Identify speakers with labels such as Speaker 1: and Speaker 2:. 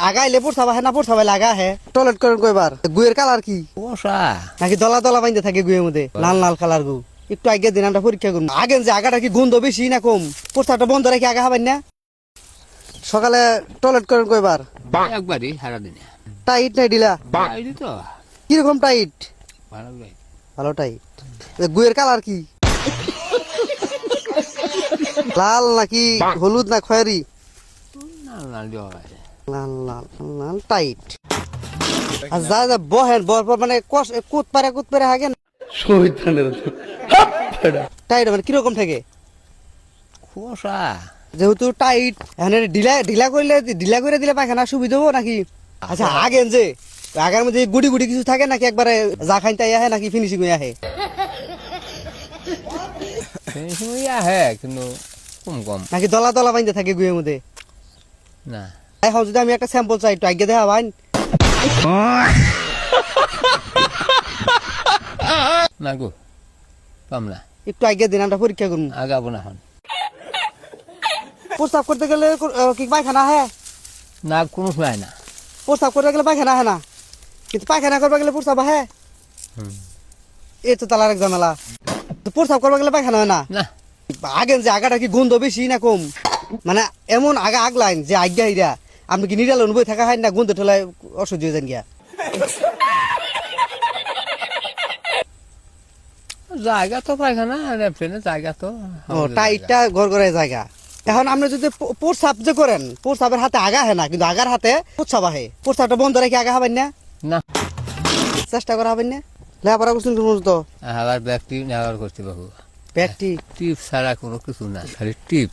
Speaker 1: আগাইলে পড়ছাবা হে না পড়ছাবা লাগা হে টয়লেট করেন কয়বার গুয়ের কালার কি
Speaker 2: বসা
Speaker 1: নাকি দলা দলা বাইন্দে থাকে গুয়ের মধ্যে লাল লাল কালার গু একটু আগে দিন আমরা পরীক্ষা করুন আগে যে আগাটা কি গন্ধ বেশি না কম পড়ছাটা বন্ধ রেখে আগা হবেন না সকালে টয়লেট করেন কয়বার
Speaker 2: একবারই সারাদিনে
Speaker 1: টাইট নাই ডিলা
Speaker 2: এই তো
Speaker 1: কিরকম টাইট
Speaker 2: ভালো লাগে।
Speaker 1: ভালো টাইট গুয়ের কালার কি লাল নাকি হলুদ না খয়েরি
Speaker 2: না না দেওয়া হয়।
Speaker 1: লাল লাল লাল টাইট আর যা যা বহেন বর পর মানে কুত পারে হাগেন টাইট মানে কিরকম থাকে
Speaker 2: কুয়াশা
Speaker 1: যেহেতু টাইট এখানে ঢিলা করে দিলে পায়খানা সুবিধা হবো নাকি আচ্ছা আগেন যে আগার মধ্যে গুড়ি গুড়ি কিছু থাকে নাকি একবারে যা খাইন তাই আহে নাকি ফিনিশিং হয়ে আহে
Speaker 2: সেই সময় আহে কিন্তু কম কম
Speaker 1: নাকি দলা দলা বাইন্দে থাকে গুয়ের মধ্যে
Speaker 2: না
Speaker 1: এখন যদি আমি একটা স্যাম্পল চাই একটু আগে দেখা বাইন
Speaker 2: না গো পাম না
Speaker 1: একটু আগে দিন আমরা পরীক্ষা করুন
Speaker 2: আগাবো না এখন
Speaker 1: প্রস্তাব করতে গেলে কি পায়খানা আহে
Speaker 2: না কোনো সময় না
Speaker 1: প্রস্তাব করতে গেলে পায়খানা আহে না কিন্তু পায়খানা করতে গেলে প্রস্তাব আহে এই তো তালার এক ঝামেলা তো প্রস্তাব করতে গেলে পায়খানা হয় না
Speaker 2: না
Speaker 1: আগেন যে আগাটা কি গন্ধ বেশি না কম মানে এমন আগা আগলাইন যে আজ্ঞা হইরা আপনি কি নিরাল বই থাকা হয় না গন্ধ ঠেলায় অসহ্য হয়ে যান গিয়া
Speaker 2: জায়গা তো পায়খানা ট্রেনে জায়গা তো
Speaker 1: ও টাইটটা ঘর ঘরে জায়গা এখন আপনি যদি প্রস্তাব যে করেন প্রস্তাবের হাতে আগা হয় না কিন্তু আগার হাতে প্রস্তাব আহে প্রস্তাবটা বন্ধ রেখে আগা হবেন না
Speaker 2: না
Speaker 1: চেষ্টা করা হবেন না লেখাপড়া করছেন তো
Speaker 2: আবার ব্যক্তি নেওয়ার করতে বাবু
Speaker 1: ব্যক্তি
Speaker 2: টিপ ছাড়া কোনো কিছু না খালি টিপ